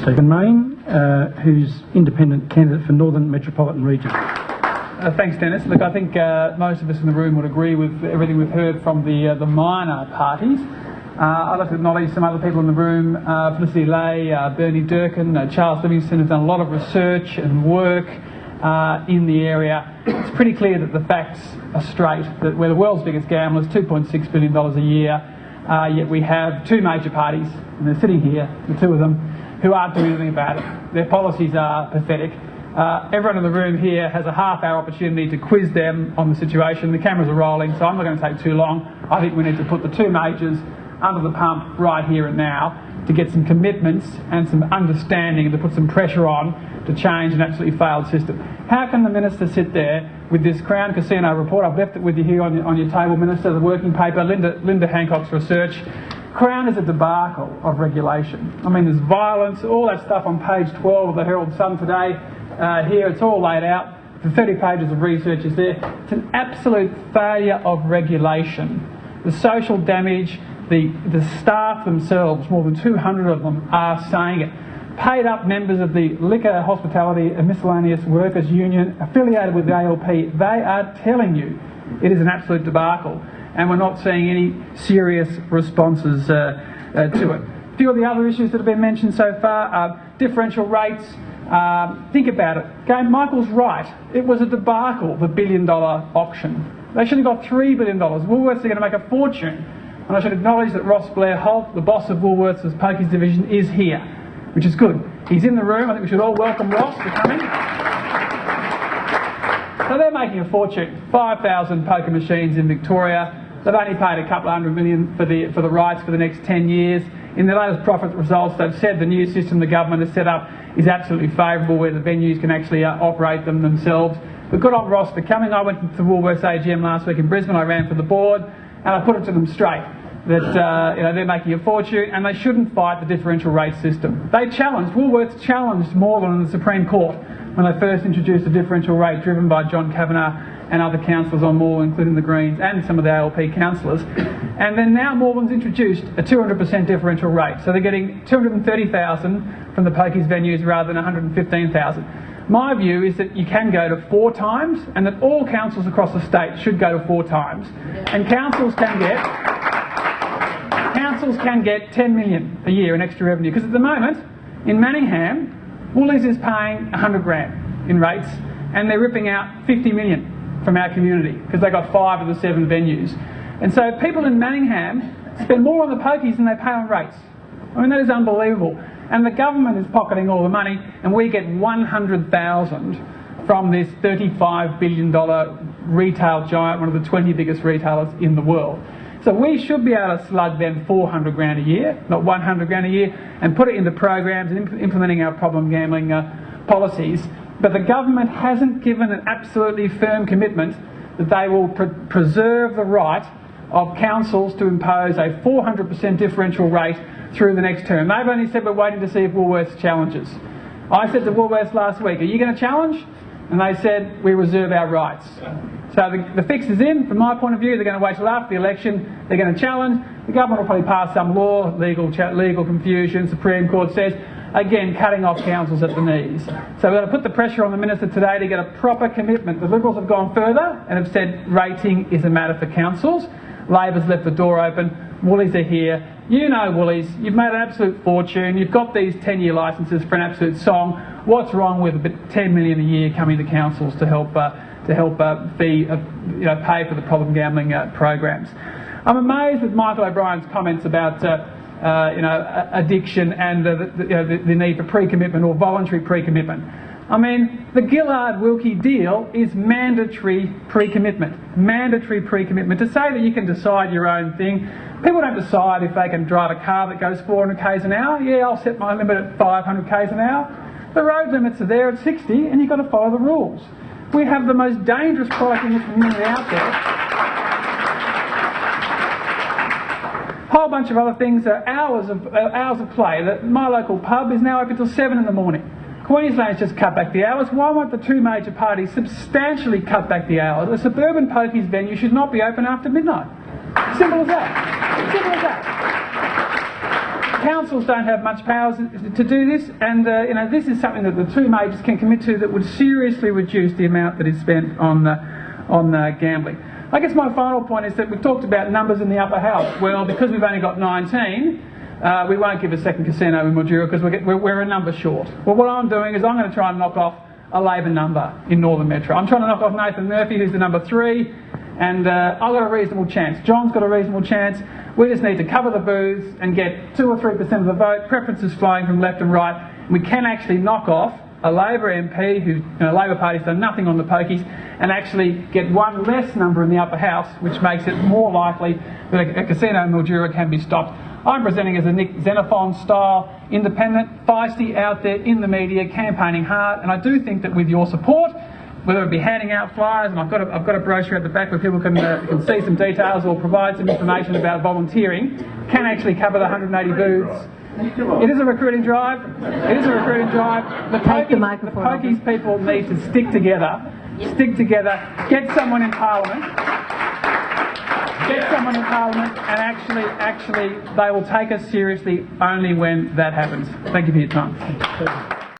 Stephen Mayne, who's independent candidate for Northern Metropolitan Region. Thanks, Dennis. Look, I think most of us in the room would agree with everything we've heard from the minor parties. I'd like to acknowledge some other people in the room, Felicity Lay, Bernie Durkin, Charles Livingston, have done a lot of research and work in the area. It's pretty clear that the facts are straight, that we're the world's biggest gamblers, $2.6 billion a year, yet we have two major parties, and they're sitting here, the two of them, who aren't doing anything about it. Their policies are pathetic. Everyone in the room here has a half-hour opportunity to quiz them on the situation. The cameras are rolling, so I'm not going to take too long. I think we need to put the two majors under the pump right here and now to get some commitments and some understanding and to put some pressure on to change an absolutely failed system. How can the Minister sit there with this Crown Casino report? I've left it with you here on your table, Minister, the working paper, Linda Hancock's research. Crown is a debacle of regulation. I mean, there's violence, all that stuff on page 12 of the Herald Sun today. Here it's all laid out. The 30 pages of research is there. It's an absolute failure of regulation. The social damage, the staff themselves, more than 200 of them, are saying it. Paid up members of the Liquor, Hospitality and Miscellaneous Workers Union affiliated with the ALP, they are telling you it is an absolute debacle, and we're not seeing any serious responses to it. A few of the other issues that have been mentioned so far, differential rates. Think about it. Okay, Michael's right. It was a debacle, the $1 billion auction. They should have got $3 billion. Woolworths are going to make a fortune. And I should acknowledge that Ross Blair-Holt, the boss of Woolworths' Pokies division, is here, which is good. He's in the room. I think we should all welcome Ross for coming. So they're making a fortune. 5,000 poker machines in Victoria. They've only paid a couple of $100 million for the rights for the next 10 years. In their latest profit results, they've said the new system the government has set up is absolutely favourable, where the venues can actually operate them themselves. But good on Ross for coming. I went to the Woolworths AGM last week in Brisbane. I ran for the board, and I put it to them straight that they're making a fortune and they shouldn't fight the differential rate system. Woolworths challenged Moreland in the Supreme Court when they first introduced a differential rate driven by John Kavanagh and other councillors on Moreland, including the Greens and some of the ALP councillors. And then now Moreland's introduced a 200% differential rate. So they're getting 230,000 from the Pokies venues rather than 115,000. My view is that you can go to 4 times, and that all councils across the state should go to 4 times. And councils can get 10 million a year in extra revenue, because at the moment in Manningham, Woolies is paying 100 grand in rates, and they're ripping out 50 million from our community because they got 5 of the 7 venues. And so people in Manningham spend more on the Pokies than they pay on rates. I mean, that is unbelievable. And the government is pocketing all the money, and we get 100,000 from this $35 billion retail giant, one of the 20 biggest retailers in the world. So we should be able to slug them 400 grand a year, not 100 grand a year, and put it into programs and implementing our problem gambling policies. But the government hasn't given an absolutely firm commitment that they will preserve the right of councils to impose a 400% differential rate through the next term. They've only said we're waiting to see if Woolworths challenges. I said to Woolworths last week, are you going to challenge? And they said, we reserve our rights. So the fix is in. From my point of view, they're going to wait till after the election. They're going to challenge. The government will probably pass some law, legal confusion, Supreme Court says, again, cutting off councils at the knees. So we're going to put the pressure on the Minister today to get a proper commitment. The Liberals have gone further and have said rating is a matter for councils. Labor's left the door open. Woolies are here. You know Woolies, you've made an absolute fortune. You've got these 10-year licences for an absolute song. What's wrong with $10 million a year coming to councils to help pay for the problem gambling programs? I'm amazed with Michael O'Brien's comments about addiction and the need for pre-commitment or voluntary pre-commitment. I mean, the Gillard-Wilkie deal is mandatory pre-commitment. Mandatory pre-commitment. To say that you can decide your own thing, people don't decide if they can drive a car that goes 400 k's an hour. Yeah, I'll set my limit at 500 k's an hour. The road limits are there at 60 and you've got to follow the rules. We have the most dangerous product in the community out there. Whole bunch of other things, hours of play. My local pub is now open till 7 in the morning. Queensland's just cut back the hours. Why won't the two major parties substantially cut back the hours? A suburban Pokies venue should not be open after midnight. Simple as that. Simple as that. councils don't have much powers to do this, and this is something that the two majors can commit to that would seriously reduce the amount that is spent on gambling. I guess my final point is that we've talked about numbers in the upper house. Well, because we've only got 19, we won't give a second casino in Mildura because we're a number short. Well, what I'm doing is I'm going to try and knock off a Labor number in Northern Metro. I'm trying to knock off Nathan Murphy, who's the number 3, and I've got a reasonable chance. John's got a reasonable chance. We just need to cover the booths and get 2 or 3% of the vote, preferences flowing from left and right. We can actually knock off a Labor MP who, Labor Party's done nothing on the Pokies, and actually get one less number in the upper house, which makes it more likely that a casino in Mildura can be stopped. I'm presenting as a Nick Xenophon-style independent, feisty, out there in the media, campaigning hard, and I do think that with your support, whether it be handing out flyers, and I've got a brochure at the back where people can see some details or provide some information about volunteering, can actually cover the 180 booths. It is a recruiting drive. It is a recruiting drive. The Pokies people need to stick together. Stick together. Get someone in Parliament. Get someone in Parliament, and actually, they will take us seriously only when that happens. Thank you for your time.